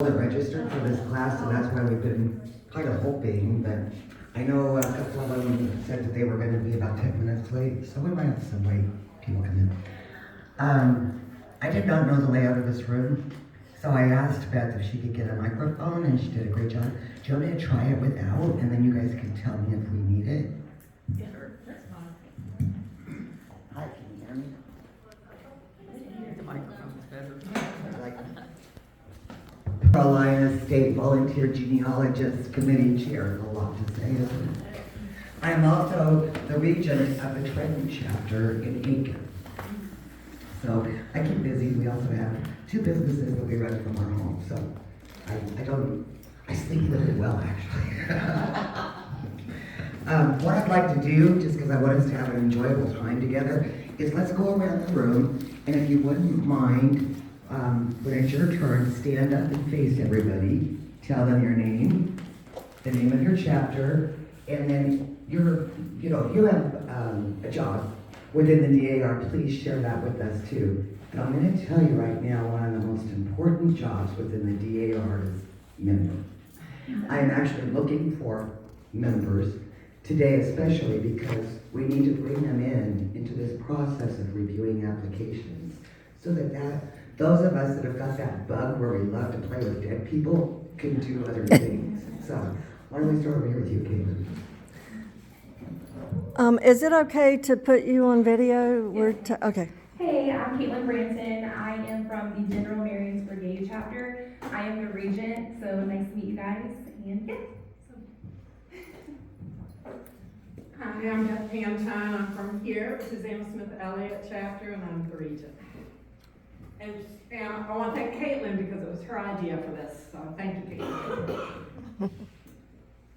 registered for this class, and that's why we've been kind of hoping, but I know a couple of them said that they were going to be about 10 minutes late, so we might have some late people come in. I did not know the layout of this room, so I asked Beth if she could get a microphone, and she did a great job. Do you want me to try it without, and then you guys can tell me if we need it? Yeah, that's fine. Hi, can you hear me? The microphone's better. I like that. Carolina State Volunteer Genealogist Committee Chair, a lot to say, isn't it? I am also the regent of the Trenton chapter in Aiken. So I keep busy. We also have 2 businesses that we run from our home. So I sleep really well, actually. What I'd like to do, just because I want us to have an enjoyable time together, is let's go around the room, and if you wouldn't mind, when it's your turn, stand up and face everybody. Tell them your name, the name of your chapter, and then you have a job within the DAR. Please share that with us too. And I'm going to tell you right now, one of the most important jobs within the DAR is member. I am actually looking for members today, especially because we need to bring them into this process of reviewing applications, so that those of us that have got that bug where we love to play with dead people can do other things. So why don't we start over here with you, Caitlin? Is it okay to put you on video? Yeah. Okay. Hey, I'm Caitlin Branson. I am from the General Marines Brigade chapter. I am the regent, so nice to meet you guys. And yeah. Hi, I'm Beth Pantine. I'm from here, Susanna Smith Elliott chapter, and I'm the regent. And I want to thank Caitlin because it was her idea for this, so thank you, Caitlin.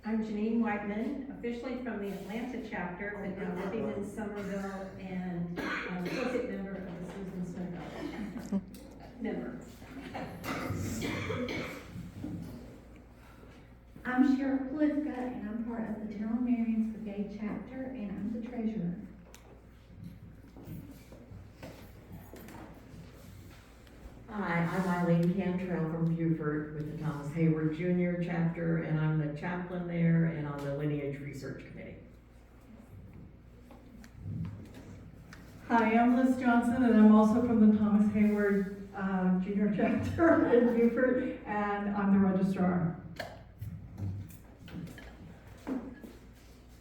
I'm Janine Whiteman, officially from the Atlanta chapter, but now living in Summerville and an associate member of the Susan Smith member. I'm Cheryl Plifka, and I'm part of the General Marines Brigade chapter, and I'm the treasurer. Hi, I'm Eileen Cantrell from Beaufort with the Thomas Hayward Jr. chapter, and I'm the chaplain there and on the Lineage Research Committee. Hi, I'm Liz Johnson, and I'm also from the Thomas Hayward Jr. chapter in Beaufort, and I'm the registrar.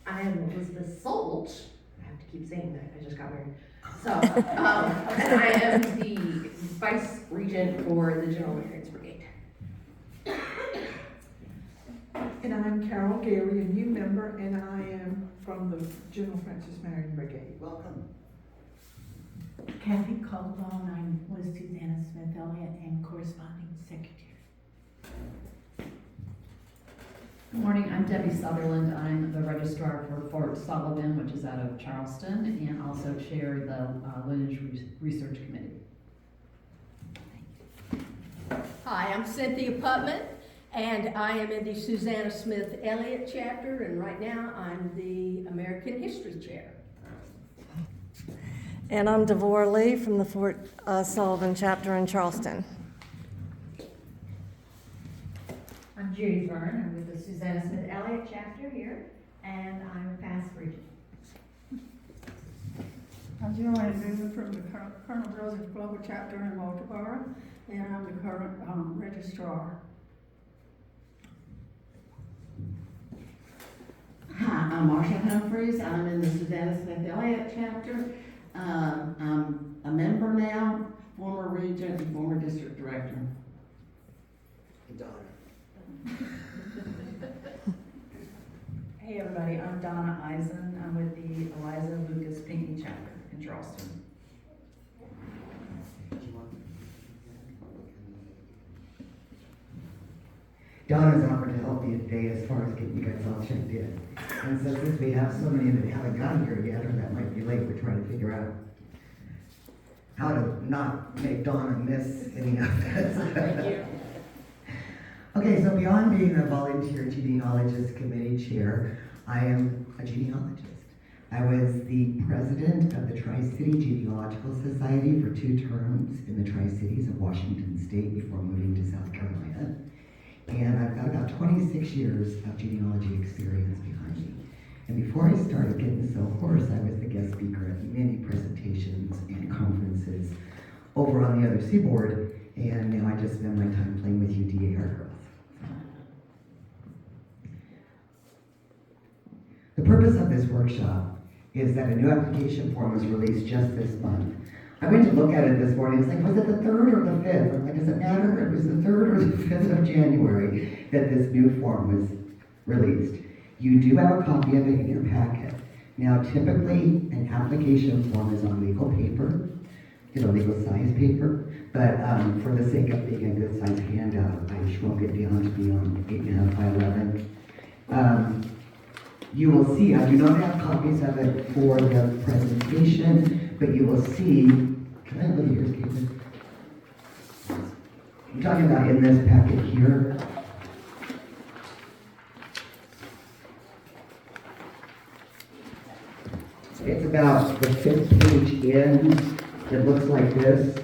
I am Elizabeth Solch. I have to keep saying that, I just got married. So, and I am the vice regent for the General Marines Brigade. And I'm Carol Gary, a new member, and I am from the General Francis Marion Brigade. Welcome. Kathy Caldwell, and I'm with Susanna Smith Elliott and corresponding secretary. Good morning, I'm Debbie Sutherland. I'm the registrar for Fort Sullivan, which is out of Charleston, and also chair the Lineage Research Committee. Hi, I'm Cynthia Putman, and I am in the Susanna Smith Elliott chapter, and right now I'm the American History Chair. And I'm Devorah Lee from the Fort Sullivan Chapter in Charleston. I'm Judy Byrne. I'm with the Susanna Smith Elliott chapter here, and I'm a past regent. I'm Joanne Newman from the Colonel Joseph Global chapter in Walterboro, and I'm the current registrar. Hi, I'm Marsha Humphreys. I'm in the Susanna Smith Elliott chapter. I'm a member now, former regent and former district director. Donna. Hey everybody, I'm Donna Eisen. I'm with the Eliza Lucas Pinckney chapter in Charleston. Donna's offered to help me today as far as getting you guys all checked in. And so since we have so many that haven't gotten here yet, or that might be late, we're trying to figure out how to not make Donna miss any of this. Thank you. Okay, so beyond being a volunteer genealogist committee chair, I am a genealogist. I was the president of the Tri-City Genealogical Society for 2 terms in the Tri-Cities of Washington State before moving to South Carolina. 26 years of genealogy experience behind me. And before I started getting so hoarse, I was the guest speaker at many presentations and conferences over on the other seaboard, and now I just spend my time playing with you DAR girls. The purpose of this workshop is that a new application form was released just this month. I went to look at it this morning. It's like, was it the 3rd or the 5th? I'm like, does it matter? It was the 3rd or the 5th of January that this new form was released. You do have a copy of it in your packet. Now, typically, an application form is on legal paper, legal size paper, but for the sake of being a good size handout, I shrunk it down to be on 8.5 by 11. You will see, I do not have copies of it for the presentation, but you will see, can I look at yours, Caitlin? I'm talking about in this packet here. It's about the 5th page in. It looks like this.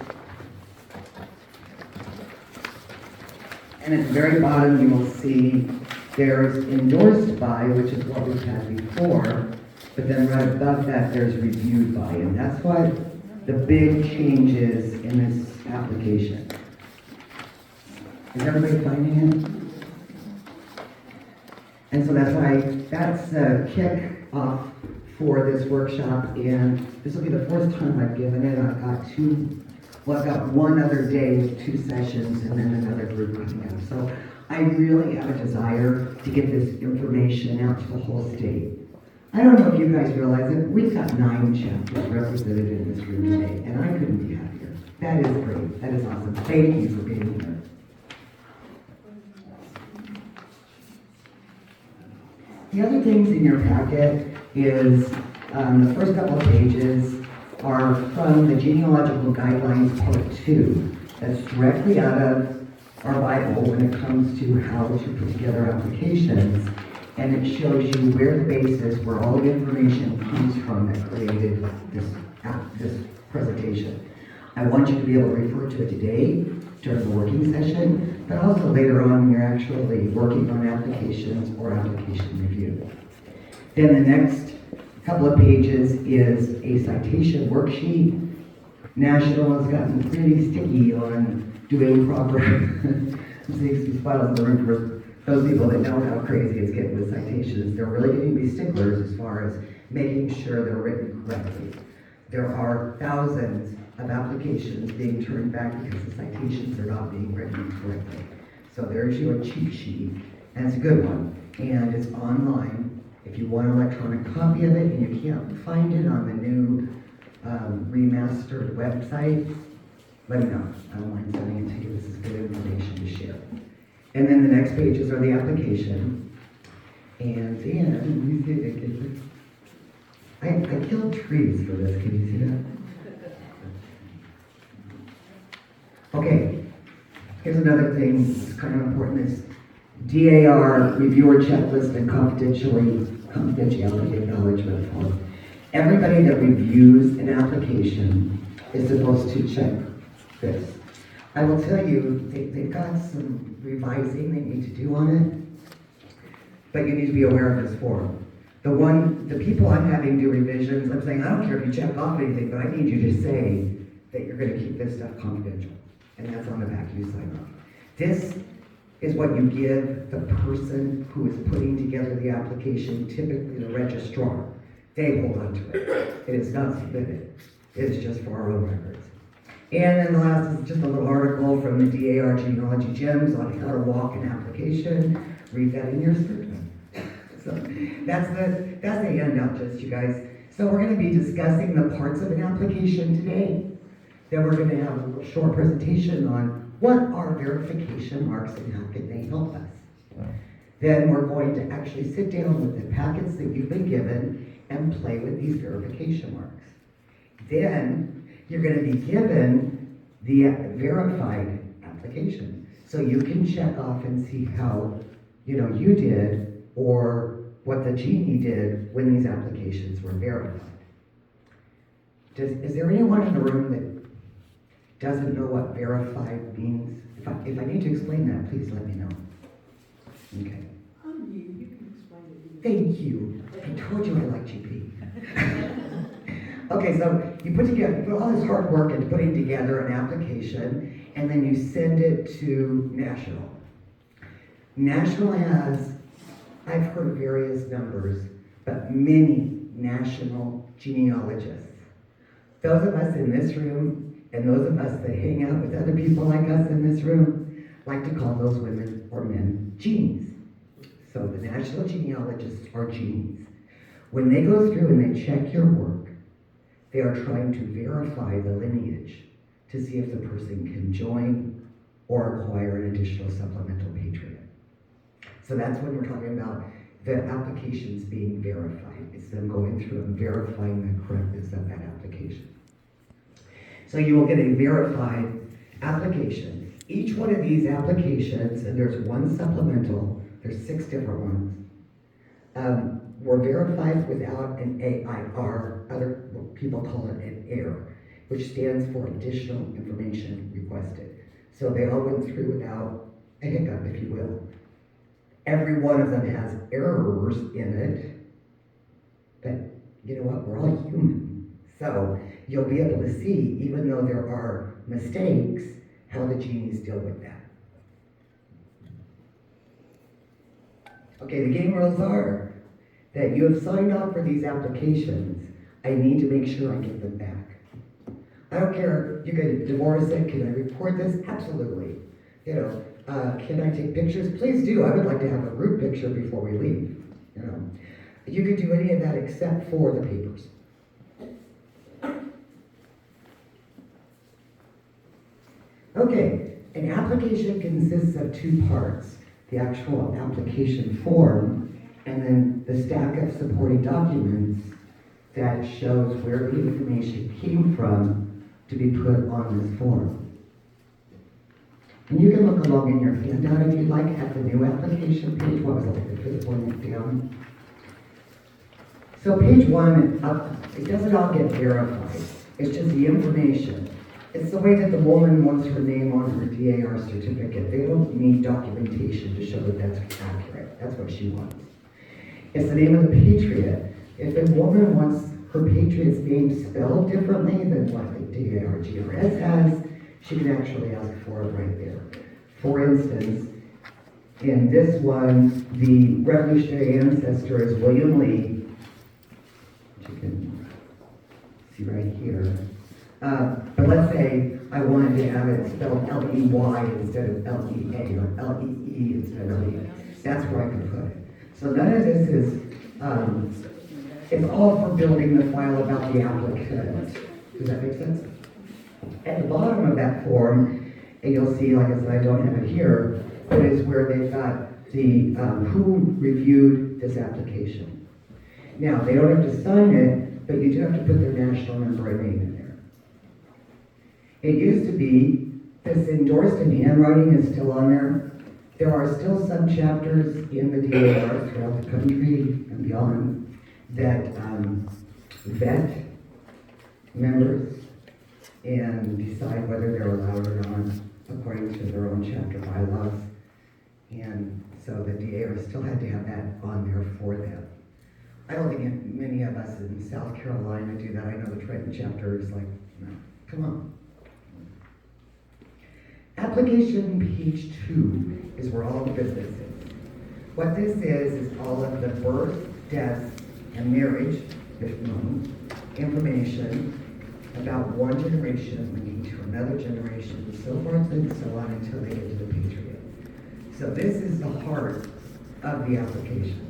And at the very bottom, you will see there's endorsed by, which is what we've had before, but then right above that, there's reviewed by, and that's what the big change is in this application. Is everybody finding it? And so that's a kick off for this workshop, and this will be the 4th time I've given it. I've got one other day with 2 sessions and then another group coming up. So I really have a desire to get this information out to the whole state. I don't know if you guys realize it, we've got 9 chapters represented in this room today, and I couldn't be happier. That is great. That is awesome. Thank you for being here. The other things in your packet is the first couple of pages are from the Genealogical Guidelines Part 2. That's directly out of our Bible when it comes to how to put together applications. And it shows you where the basis, where all the information comes from that created this presentation. I want you to be able to refer to it today during the working session, but also later on when you're actually working on applications or application review. Then the next couple of pages is a citation worksheet. National has gotten pretty sticky on doing proper these files in the room for those people that know how crazy it's getting with citations. They're really getting to be sticklers as far as making sure they're written correctly. There are thousands of applications being turned back because the citations are not being written correctly. So there's your cheat sheet, and it's a good one, and it's online. If you want an electronic copy of it and you can't find it on the new remastered website, let me know. I don't mind sending it to you. This is good information to share. And then the next pages are the application. And then, you see I killed trees for this. Can you see that? Okay. Here's another thing that's kind of important is DAR, reviewer checklist, and confidentiality acknowledgement form. Everybody that reviews an application is supposed to check this. I will tell you, they've got some revising they need to do on it, but you need to be aware of this form. The people I'm having do revisions, I'm saying, I don't care if you check off anything, but I need you to say that you're gonna keep this stuff confidential. And that's on the back, you sign off. This is what you give the person who is putting together the application, typically the registrar. They hold on to it. It is not submitted. It is just for our own records. And then the last is just a little article from the DAR Genealogy Gems on how to walk an application. Read that in your surgeon. So that's the handout, just you guys. So we're going to be discussing the parts of an application today. Then we're going to have a little short presentation on what are verification marks and how can they help us. Then we're going to actually sit down with the packets that you've been given and play with these verification marks. Then you're going to be given the verified application. So you can check off and see how you did or what the genie did when these applications were verified. Is there anyone in the room that doesn't know what verified means? If I need to explain that, please let me know. Okay. Thank you. I told you I like GP. Okay, so you put all this hard work into putting together an application, and then you send it to National. National has, I've heard various numbers, but many national genealogists. Those of us in this room, and those of us that hang out with other people like us in this room, like to call those women or men genies. So the national genealogists are genies. When they go through and they check your work, they are trying to verify the lineage to see if the person can join or acquire an additional supplemental patriot. So that's when we're talking about the applications being verified. It's them going through and verifying the correctness of that application. So you will get a verified application. Each one of these applications, and there's one supplemental, there's 6 different ones, were verified without an AIR, other people call it an error, which stands for additional information requested. So they all went through without a hiccup, if you will. Every one of them has errors in it, but you know what, we're all human. So you'll be able to see, even though there are mistakes, how the genies deal with that. Okay, the game rules are that you have signed off for these applications. I need to make sure I get them back. I don't care, you could, Devorah said, can I report this? Absolutely. You know, can I take pictures? Please do. I would like to have a group picture before we leave. You know, you could do any of that except for the papers. Okay, an application consists of 2 parts. The actual application form, and then the stack of supporting documents that shows where the information came from to be put on this form. And you can look along in your handout if you'd like at the new application page. What was it, the 5th one down? So page 1, it doesn't all get verified. It's just the information. It's the way that the woman wants her name on her DAR certificate. They don't need documentation to show that that's accurate. That's what she wants. It's the name of the patriot. If a woman wants her patriot's name spelled differently than what the DAR GRS has, she can actually ask for it right there. For instance, in this one, the revolutionary ancestor is William Lee, which you can see right here. But let's say I wanted to have it spelled L-E-Y instead of L-E-A, or L-E-E instead of L-E. That's where I can put it. So none of this is, it's all for building the file about the applicant. Does that make sense? At the bottom of that form, and you'll see, like I said, I don't have it here, but it's where they've got the, who reviewed this application. Now, they don't have to sign it, but you do have to put their national number and name in there. It used to be, this endorsed in handwriting is still on there. There are still some chapters in the DAR throughout the country and beyond that vet members and decide whether they're allowed or not according to their own chapter bylaws. And so the DAR still had to have that on there for them. I don't think many of us in South Carolina do that. I know the Trenton chapter is like, no, come on. Application page 2 is where all the business is. What this is all of the birth, death, and marriage, if known, information about one generation leading to another generation, and so forth and so on until they get to the patriot. So this is the heart of the application.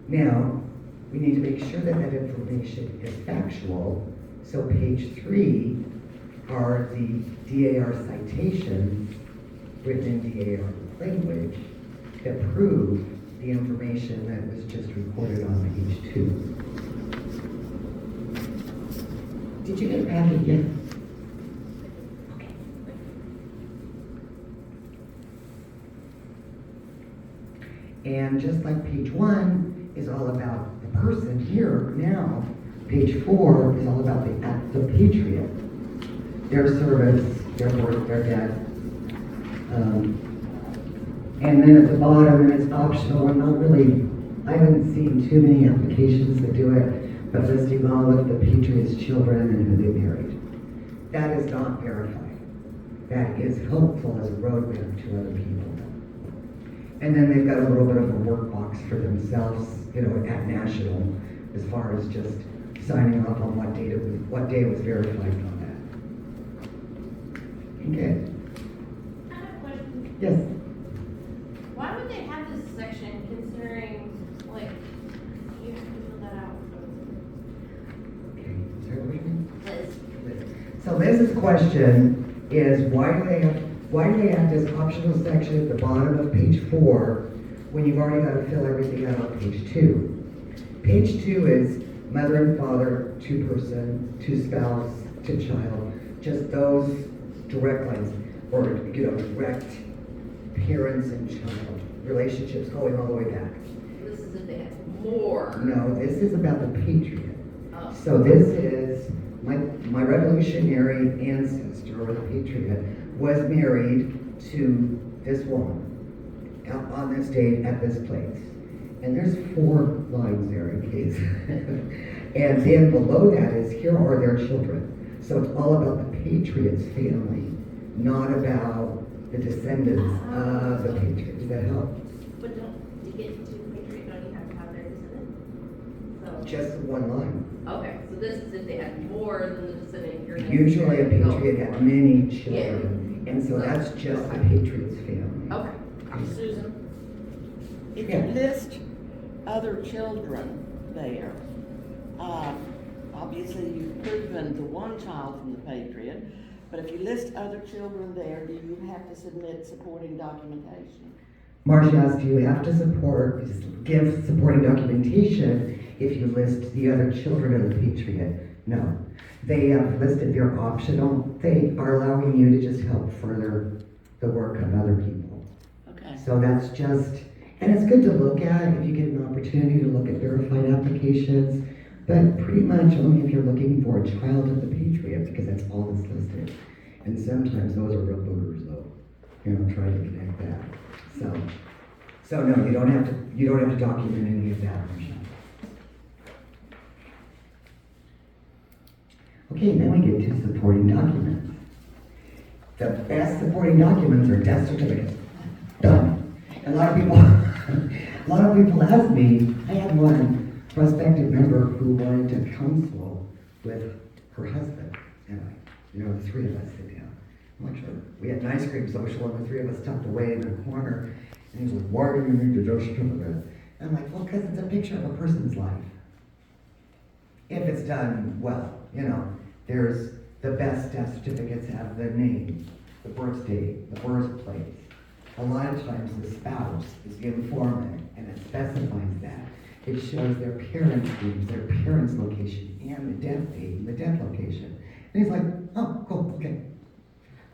Now, we need to make sure that that information is factual. So page 3 are the DAR citations written in DAR language that prove the information that was just recorded on page 2. Did you get a packet yet? Okay. And just like page 1 is all about the person here now, page 4 is all about the patriot, their service, their birth, their death, And then at the bottom, and it's optional, and not really, I haven't seen too many applications that do it, but listing all of the Patriots' children and who they married. That is not verified. That is helpful as a roadmap to other people. And then they've got a little bit of a workbox for themselves, you know, at national, as far as just signing off on what day it was verified on that. Okay. I have a question. Yes. Why would they have this section considering, like, you have to fill that out? Okay. Sorry, what was your name? Liz. So Liz's question is, why do they have this optional section at the bottom of page 4 when you've already got to fill everything out on page 2? Page 2 is mother and father, 2-person, 2-spouse, 2-child, just those direct lines, or, you know, direct parents and child relationships going all the way back. This is if they have more. No, this is about the Patriot. Oh. So this is my revolutionary ancestor, or the Patriot, was married to this woman out on this date at this place. And there's 4 lines there in case. And then below that is, here are their children. So it's all about the Patriot's family, not about the descendants of the Patriot. Does that help? But to get to Patriot, don't you have to have their descendant? So. Just 1 line. Okay, so this is if they have more than the descendant, you're. Usually a Patriot had many children, Yeah. and so that's just the Patriot's family. Okay. Susan, if Yeah. you list other children there, obviously you've proven the 1 child from the Patriot, but if you list other children there, do you have to submit supporting documentation? Marcia asked, do you have to give supporting documentation if you list the other children of the Patriot? No. They have listed their optional. They are allowing you to just help further the work of other people. Okay. So that's just, and it's good to look at if you get an opportunity to look at verified applications, but pretty much only if you're looking for a child of the Patriot, because that's all that's listed. And sometimes those are real boogers though, you know, trying to connect that. So no, you don't have to document any of that. Okay, then we get to supporting documents. The best supporting documents are death certificates. Done. A lot of people ask me, I had one prospective member who wanted to counsel with her husband, and the 3 of us sit down. I'm like, sure. We had an ice cream social, and the 3 of us tucked away in the corner, and he's like, why do you need the death certificate? And I'm like, well, because it's a picture of a person's life. If it's done well, there's the best death certificates have the name, the birth date, the birthplace. A lot of times the spouse is the informant, and it specifies that. It shows their parents' names, their parents' location, and the death date, and the death location. And he's like, oh, cool, okay.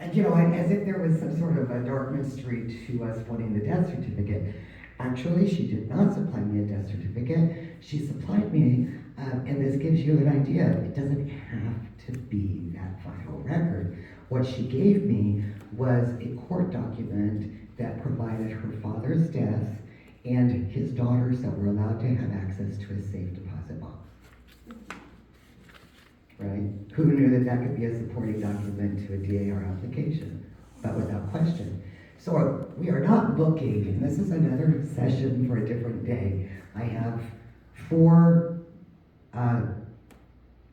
And as if there was some sort of a dark mystery to us wanting the death certificate. Actually, she did not supply me a death certificate. She supplied me, and this gives you an idea. It doesn't have to be that final record. What she gave me was a court document that provided her father's death and his daughters that were allowed to have access to a safe deposit box. Right? Who knew that could be a supporting document to a DAR application? But without question. So we are not looking, and this is another session for a different day. I have 4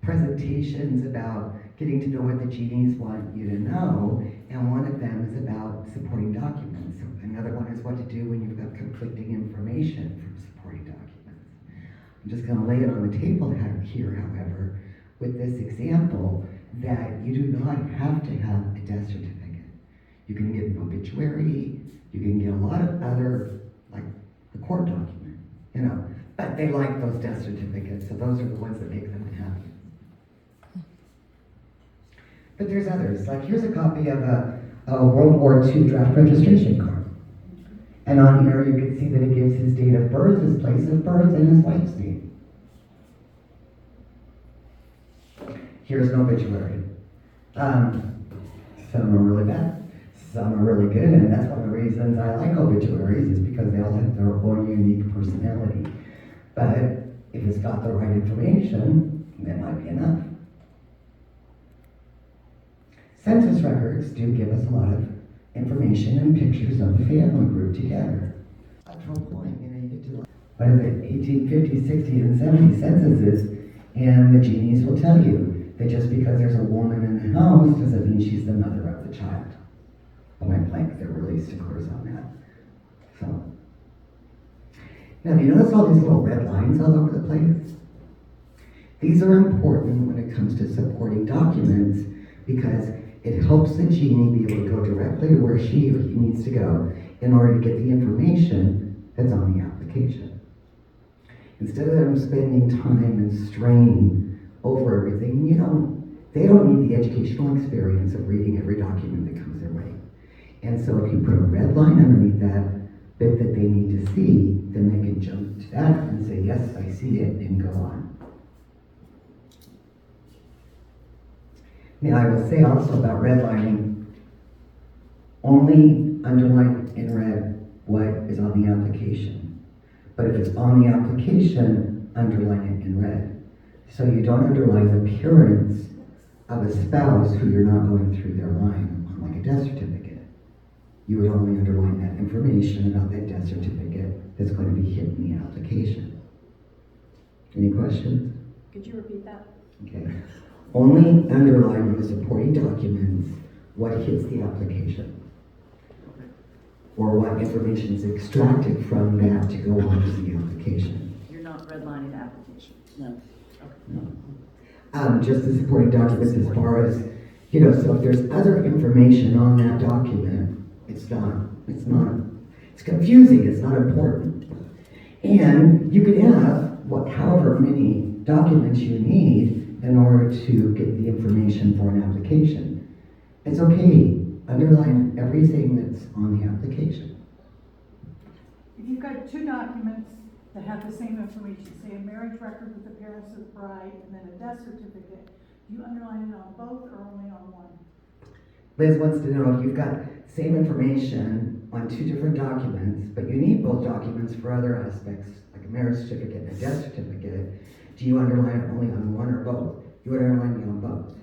presentations about getting to know what the genies want you to know, and one of them is about supporting documents. Another one is what to do when you've got conflicting information from supporting documents. I'm just going to lay it on the table here, however, with this example that you do not have to have a death certificate. You can get an obituary, you can get a lot of other, like a court document, but they like those death certificates, so those are the ones that make them happy. But there's others, like here's a copy of a World War II draft registration card. And on here you can see that it gives his date of birth, his place of birth, and his wife's name. Here's an obituary. Some are really bad, Some are really good, and that's one of the reasons I like obituaries, is because they all have their own unique personality. But if it's got the right information, that might be enough. Census records do give us a lot of information and pictures of the family group together. Cultural point, you get to, what is it, 1850s, 60s, and 70s censuses, and the genies will tell you that just because there's a woman in the house doesn't mean she's the mother of the child. Point blank, they're really sticklers on that. So, now do you notice all these little red lines all over the place? These are important when it comes to supporting documents because it helps the genie be able to go directly to where she or he needs to go in order to get the information that's on the application. Instead of them spending time and strain over everything, they don't need the educational experience of reading every document that comes their way. And so if you put a red line underneath that bit that they need to see, then they can jump to that and say, yes, I see it, and go on. Now, I will say also about redlining, only underline in red what is on the application. But if it's on the application, underline it in red. So you don't underline the appearance of a spouse who you're not going through their line on like a death certificate. You would only underline that information about that death certificate that's going to be hit in the application. Any questions? Could you repeat that? Okay. Only underline on the supporting documents what hits the application, or what information is extracted from that to go on to the application. You're not redlining the application? No. No. Just the supporting documents as far as, so if there's other information on that document, it's confusing, it's not important. And you can have however many documents you need in order to get the information for an application. It's okay, underline everything that's on the application. If you've got two documents that have the same information, say a marriage record with the parents of the bride and then a death certificate, do you underline it on both or only on one? Liz wants to know if you've got same information on two different documents, but you need both documents for other aspects, like a marriage certificate and a death certificate, do you underline it only on one or both? You would underline it on both.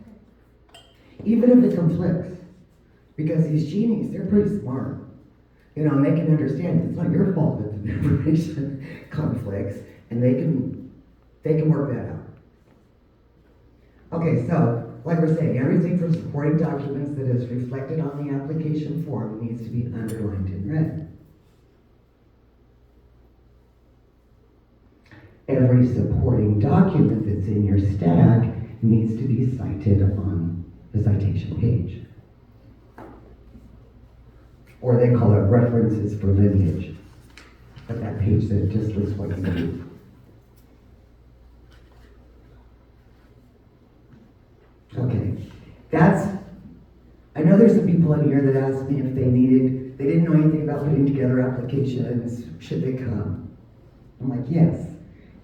Even if it conflicts, because these genies, they're pretty smart. And they can understand it's not your fault that the information conflicts, and they can work that out. Okay, so like we're saying, everything from supporting documents that is reflected on the application form needs to be underlined in red. Every supporting document that's in your stack needs to be cited on the citation page. Or they call it references for lineage. But that page that just lists what you need. Okay, I know there's some people in here that asked me if they didn't know anything about putting together applications, should they come? I'm like, yes.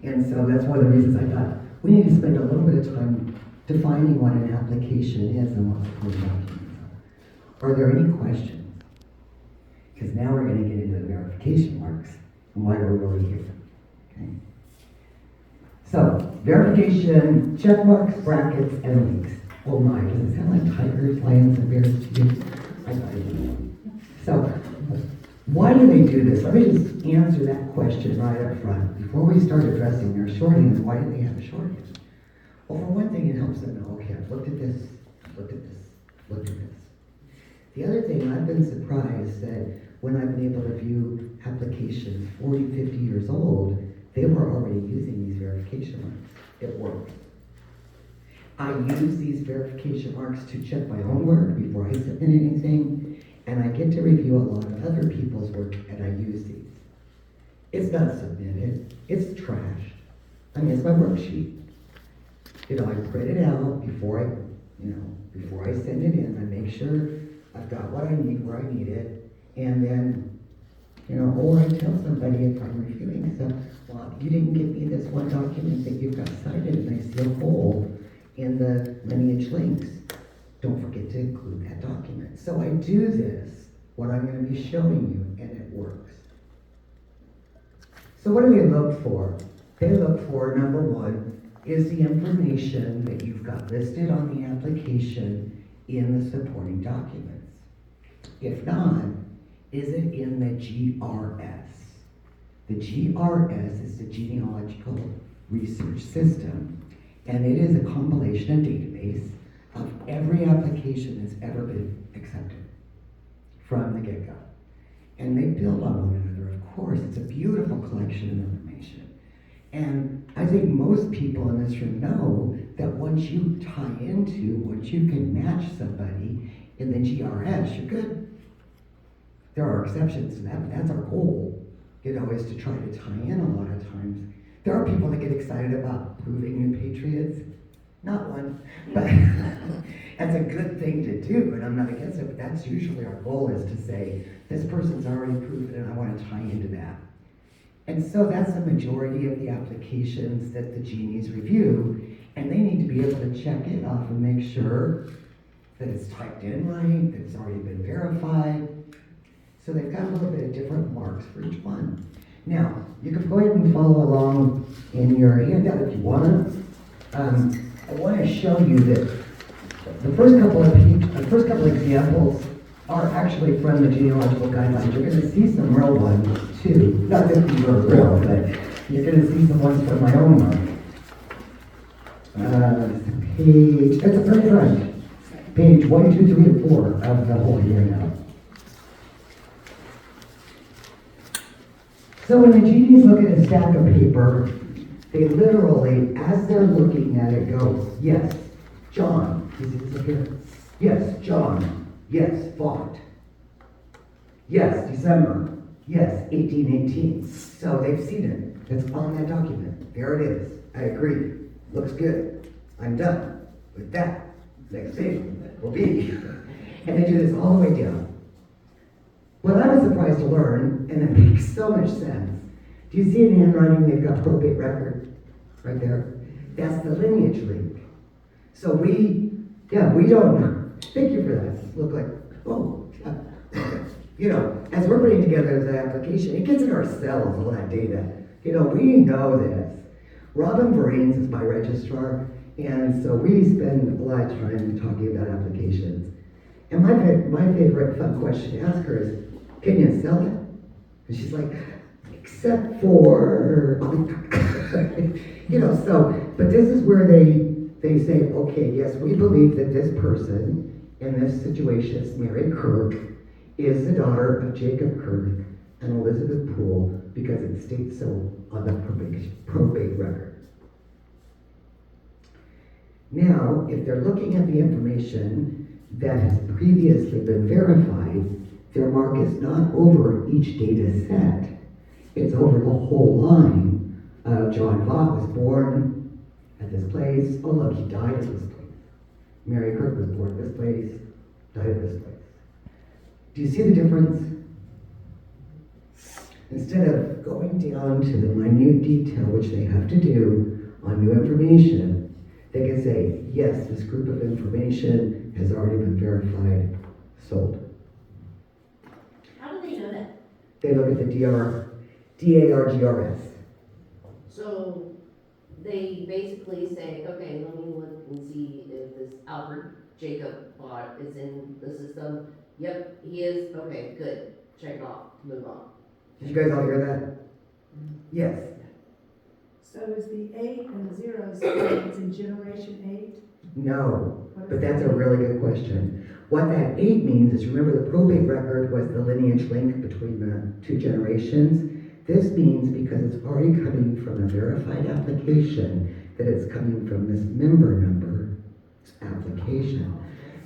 And so that's one of the reasons I thought, we need to spend a little bit of time defining what an application is and what supporting documents are. Are there any questions? Because now we're going to get into the verification marks and why we're really here. Okay. So, verification, check marks, brackets, and links. Oh my, does it sound like tigers, lions, and bears to you? I thought it did. So, why do they do this? Let me just answer that question right up front. Before we start addressing their shorthands, why do they have a shorthand? Well, for one thing, it helps them know, okay, I've looked at this, looked at this, looked at this. The other thing, I've been surprised that when I've been able to view applications 40, 50 years old, they were already using these verification marks. It worked. I use these verification marks to check my own work before I submit anything, and I get to review a lot of other people's work, and I use these. It's not submitted, it's trashed. I mean, it's my worksheet. I print it out before I send it in. I make sure I've got what I need where I need it, and then, or I tell somebody if I'm reviewing stuff, well, you didn't give me this one document that you've got cited, and I see a hole in the lineage links. Don't forget to include that document. so I do this, what I'm gonna be showing you, and it works. So what do they look for? They look for, number one, is the information that you've got listed on the application in the supporting documents. If not, is it in the GRS? The GRS is the Genealogical Research System, and it is a compilation, a database of every application that's ever been accepted from the get-go. And they build on one another, of course. It's a beautiful collection of information. And I think most people in this room know that once you once you can match somebody in the GRS, you're good. There are exceptions to that, but that's our goal, is to try to tie in a lot of times. There are people that get excited about proving new patriots. Not one, but that's a good thing to do, and I'm not against it, but that's usually our goal, is to say, this person's already proven and I want to tie into that. And so that's the majority of the applications that the genies review, and they need to be able to check it off and make sure that it's typed in right, that it's already been verified. So they've got a little bit of different marks for each one. Now, you can go ahead and follow along in your handout if you want to. I want to show you that the first couple of examples are actually from the genealogical guidelines. You're going to see some real ones too. Not that these are real, but you're going to see some ones from my own work. It's the very front. Page 1, 2, 3, and 4 of the whole handout. So when the genies look at a stack of paper, they literally, as they're looking at it, go, yes, John. You see this up here? Yes, John. Yes, font. Yes, December. Yes, 1818. So they've seen it. It's on that document. There it is. I agree. Looks good. I'm done with that. Next thing will be. And they do this all the way down. What I was surprised to learn, and it makes so much sense, do you see in handwriting they've got probate record right there? That's the lineage link. So we don't, thank you for that. Look like, as we're putting together the application, it gets in our cells, all that data. We know this. Robin Brains is my registrar, and so we spend a lot of time talking about applications. And my favorite fun question to ask her is, can you sell it? And she's like, except for, but this is where they say, okay, yes, we believe that this person in this situation is Mary Kirk, is the daughter of Jacob Kirk and Elizabeth Poole, because it states so on the probate record. Now, if they're looking at the information that has previously been verified, their mark is not over each data set. It's over the whole line. John Vaught was born at this place. Oh, look, he died at this place. Mary Kirk was born at this place, died at this place. Do you see the difference? Instead of going down to the minute detail, which they have to do on new information, they can say, yes, this group of information has already been verified, sold. How do they know that? They look at the DARGRS. So they basically say, okay, let me look and see if this Alfred Jacob bot is in the system. Yep, he is. Okay, good. Check it off. Move on. Did you guys all hear that? Yes. So is the 8 and the 0, it's in generation 8? No, but that's a really good question. What that 8 means is, remember, the probate record was the lineage link between the two generations. This means, because it's already coming from a verified application, that it's coming from this member number application.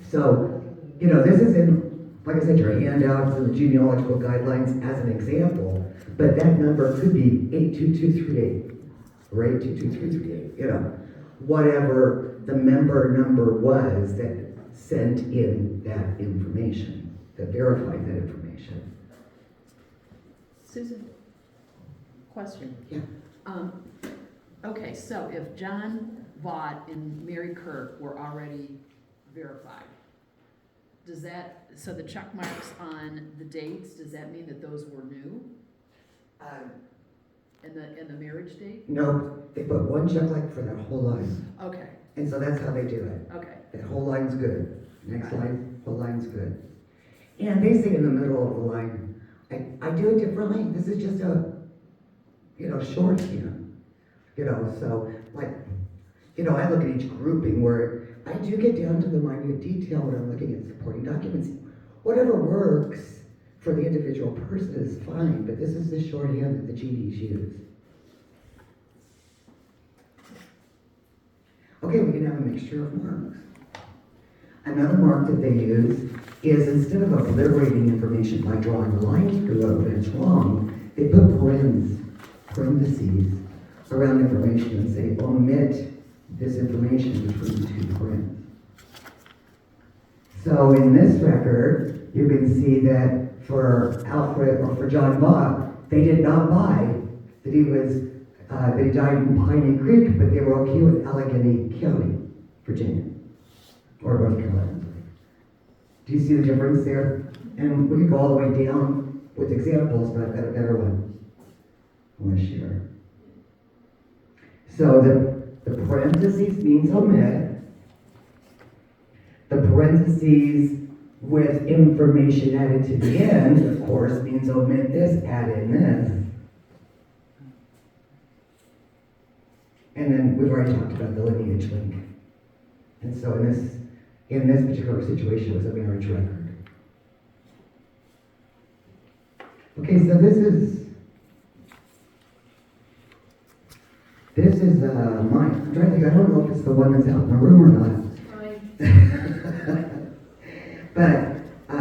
So, this is in, like I said, your handouts and the genealogical guidelines as an example, but that number could be 82238 or 82238, whatever the member number was that sent in that information, that verified that information. Susan, question. Yeah. Okay, so if John Vaught and Mary Kirk were already verified, does that, so the check marks on the dates, does that mean that those were new? And the marriage date? No, they put one check like for that whole line. Okay, And so that's how they do it. okay. That whole line's good. Next line, whole line's good. And they say in the middle of the line, I do it differently. This is just a, shorthand. So like, I look at each grouping where I do get down to the minute detail when I'm looking at supporting documents. Whatever works for the individual person is fine, but this is the shorthand that the GDs use. Okay, we can have a mixture of marks. Another mark that they use is instead of obliterating information by drawing a line through it when it's wrong, they put parentheses around information and say omit this information between the two parentheses. So in this record, you can see that for Alfred or for John Bach, they did not buy that he died in Piney Creek, but they were okay with Allegheny County, Virginia, or North Carolina. Do you see the difference there? And we could go all the way down with examples, but I've got a better one I want to share. So the parentheses means omit. The parentheses with information added to the end, of course, means omit this, add in this. And then we've already talked about the lineage link. And so in this particular situation, it was a marriage record. Okay, so this is mine. I'm trying to think, I don't know if it's the one that's out in the room or not. But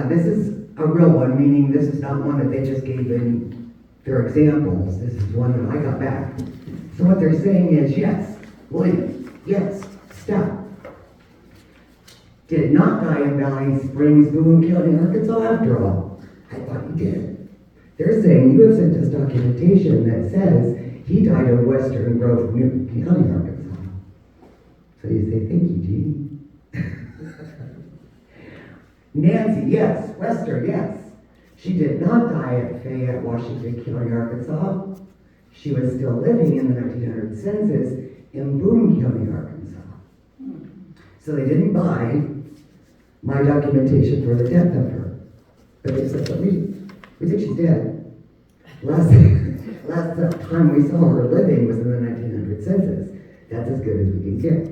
this is a real one, meaning this is not one that they just gave in their examples. This is one that I got back. So what they're saying is, yes, William, yes, stop. Did not die in Valley Springs, Boone County, Arkansas, after all. I thought he did. They're saying you have sent us documentation that says he died in Western Grove, Newton County, Arkansas. So you say, thank you, Jeannie. Nancy, yes. Western, yes. She did not die at Fayette, Washington County, Arkansas. She was still living in the 1900 census in Boone County, Arkansas. So they didn't buy my documentation for the death of her. But they said, we think she's dead. Last time we saw her living was in the 1900 census. That's as good as we can get.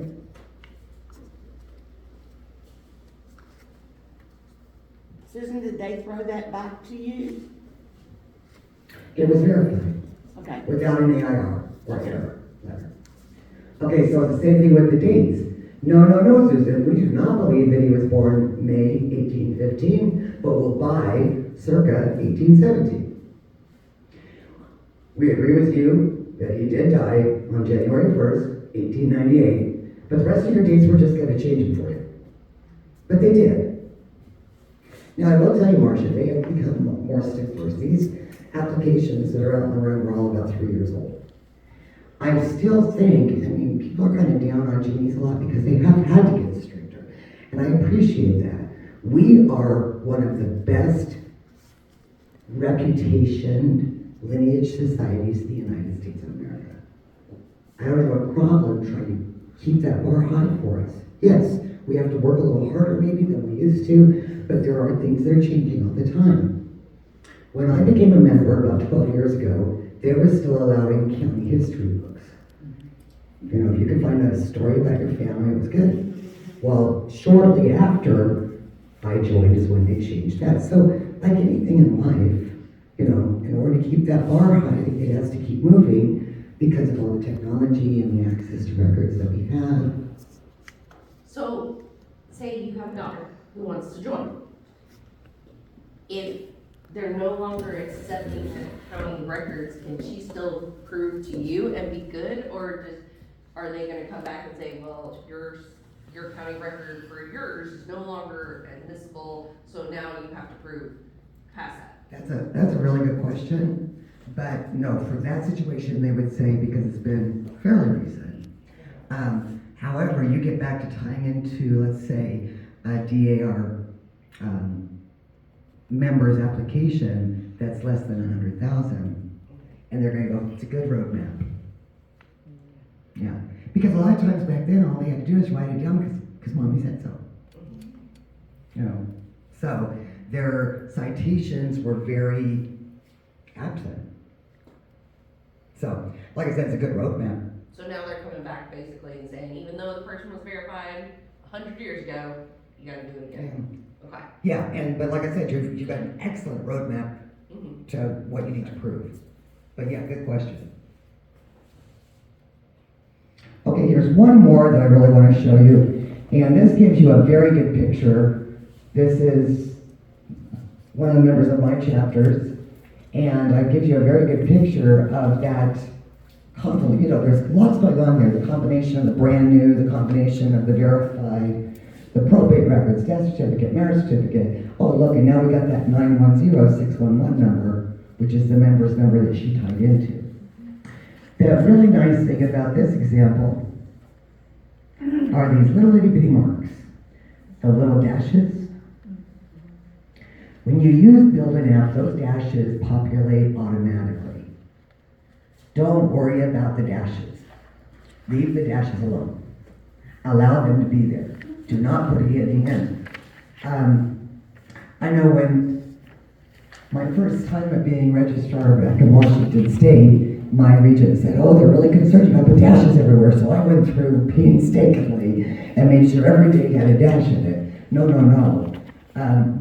Susan, did they throw that back to you? It was verified. Okay. Without an AIR or error letter. Okay, so the same thing with the dates. No, Susan, we do not believe that he was born May 1815, but we'll buy circa 1817. We agree with you that he did die on January 1st, 1898, but the rest of your dates we're just going to change them for you. But they did. Now I will tell you, Marcia, they have become more sticklers. These applications that are out in the room are all about 3 years old. I still think, people are kind of down on Jeannie's a lot because they have had to get stricter. And I appreciate that. We are one of the best reputation lineage societies in the United States of America. I don't have a problem trying to keep that bar high for us. Yes, we have to work a little harder maybe than we used to, but there are things that are changing all the time. When I became a member about 12 years ago, they were still allowing county history books. If you could find out a story about your family, it was good. Well, shortly after I joined is when they changed that. So, like anything in life, in order to keep that bar high, it has to keep moving because of all the technology and the access to records that we have. So, say you have a daughter who wants to join. If they're no longer accepting her county records, can she still prove to you and be good, or are they gonna come back and say, well, your county record for yours is no longer admissible, so now you have to prove past that? That's a really good question, but no, for that situation, they would say, because it's been fairly recent. However, you get back to tying into, let's say, a DAR member's application that's less than 100,000, and they're gonna go, it's a good roadmap. Yeah, because a lot of times back then, all they had to do is write it down because mommy said so. You know, so their citations were very absent. So, like I said, it's a good roadmap. So now they're coming back basically and saying, even though the person was verified 100 years ago, you gotta do it again. Okay. Yeah, but like I said, you've got an excellent roadmap to what you need to prove. But yeah, good question. Okay, here's one more that I really want to show you. And this gives you a very good picture. This is one of the members of my chapters. And it gives you a very good picture of that. You know, there's lots going on there. The combination of the brand new, the combination of the verified, the probate records, death certificate, marriage certificate. Oh, look, and now we got that 910-611 number, which is the member's number that she tied into. The really nice thing about this example are these little itty bitty marks, the little dashes. When you use Build an App, those dashes populate automatically. Don't worry about the dashes. Leave the dashes alone. Allow them to be there. Do not put it in the end. I know when my first time of being registrar back in Washington State, my regent said, oh, they're really concerned you have put dashes everywhere. So I went through painstakingly and made sure every day had a dash in it. No.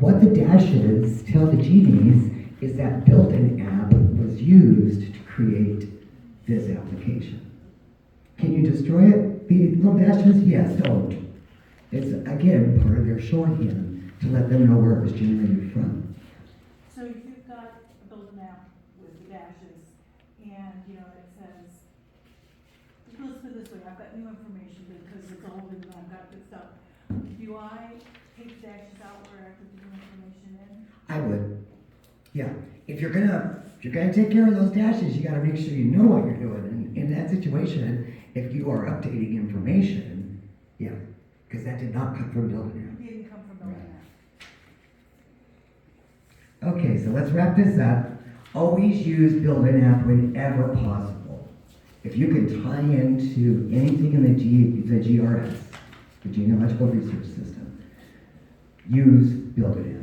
What the dashes tell the genies is that built-in app was used to create this application. Can you destroy it? The little dashes? Yes, don't. It's, again, part of their shorthand to let them know where it was generated from. So if you've got a build-in app with the dashes, and, you know, it says, let's put it this way, I've got new information because it's old and I've got good stuff. Do I take the dashes out where I put the new information in? I would. Yeah. If you're gonna take care of those dashes, you gotta make sure you know what you're doing. And in that situation, if you are updating information, yeah, because that did not come from building app. It didn't come from building app. Okay, so let's wrap this up. Always use build-in app whenever possible. If you can tie into anything in the GRS, the Genealogical Research System, use build-in app.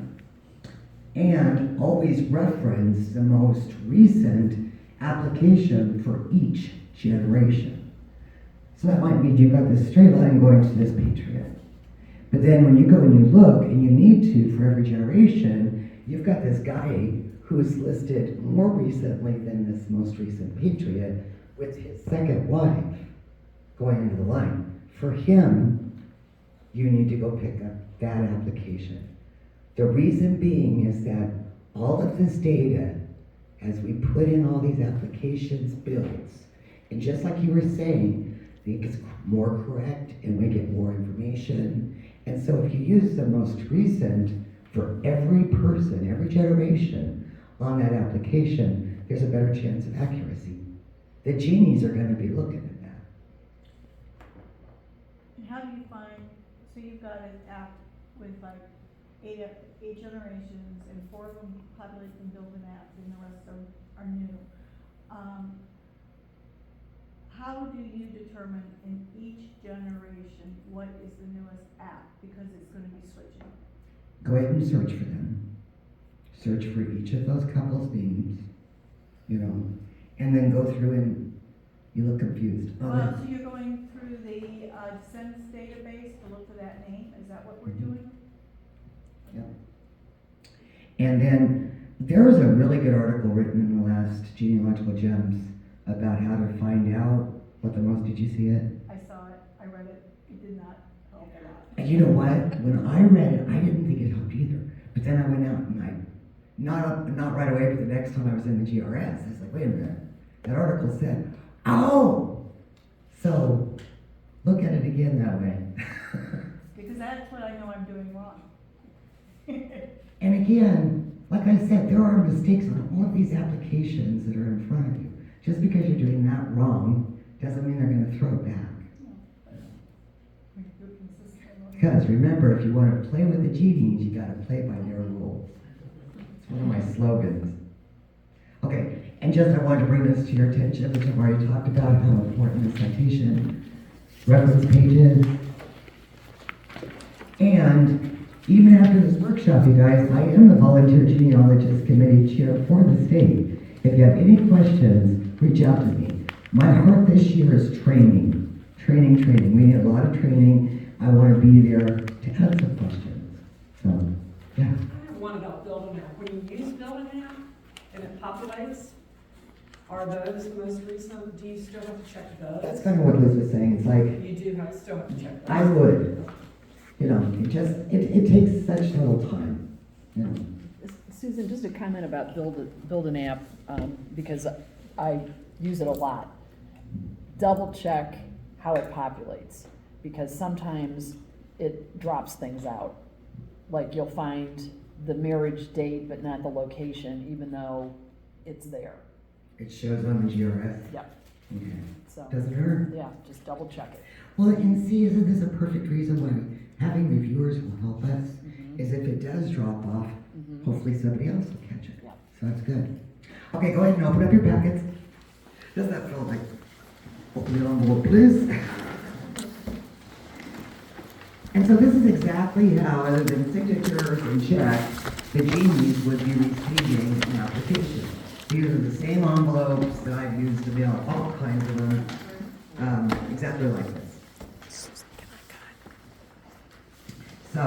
And always reference the most recent application for each generation. So that might mean you've got this straight line going to this Patriot. But then when you go and you look, and you need to for every generation, you've got this guy who's listed more recently than this most recent Patriot with his second wife going into the line. For him, you need to go pick up that application. The reason being is that all of this data, as we put in all these applications, builds. And just like you were saying, I think it's more correct and we get more information. And so if you use the most recent for every person, every generation on that application, there's a better chance of accuracy. The genies are going to be looking at that. And how do you find, so you've got an app with like eight generations, and 4 of them populate from built-in apps, and the rest are new. How do you determine in each generation what is the newest app? Because it's going to be switching. Go ahead and search for them. Search for each of those couples' names, you know, and then go through and you look confused. So you're going through the descendants database to look for that name? Is that what we're doing? Yeah. And then there was a really good article written in the last Genealogical Gems about how to find out what the most, did you see it? I saw it, I read it, it did not help a lot. And you know what? When I read it, I didn't think it helped either. But then I went out and not right away, but the next time I was in the GRS, I was like, wait a minute. That article said, oh! So, look at it again that way. Because that's what I know I'm doing wrong. And again, like I said, there are mistakes on all of these applications that are in front of you. Just because you're doing that wrong doesn't mean they're going to throw it back. Because remember, if you want to play with the genes, you gotta play by their rules. It's one of my slogans. Okay, and just I wanted to bring this to your attention, which I've already talked about, how important the citation reference page is. And even after this workshop, you guys, I am the Volunteer Genealogist Committee Chair for the state. If you have any questions, reach out to me. My heart this year is training. Training. We need a lot of training. I want to be there to answer questions. So, yeah. I have one about Build an App. When you use Build an App and it populates, are those the most recent? Do you still have to check those? That's kind of what Liz was saying. It's like, You do have, still have to check those. I would. You know, it takes such little time. You know. Susan, just a comment about build an app, because I use it a lot. Double check how it populates, because sometimes it drops things out. Like you'll find the marriage date but not the location, even though it's there. It shows on the GRS. Yep. Okay. So, Doesn't hurt. yeah, just double check it. Well, and see, isn't this a perfect reason why having reviewers will help us? Is if it does drop off, hopefully somebody else will catch it. Yeah. So that's good. Okay, go ahead and open up your packets. Does that feel like, open the envelope, please? And so this is exactly how, other than signatures and checks, the genies would be receiving an application. These are the same envelopes that I've used to mail all kinds of them, exactly like this. So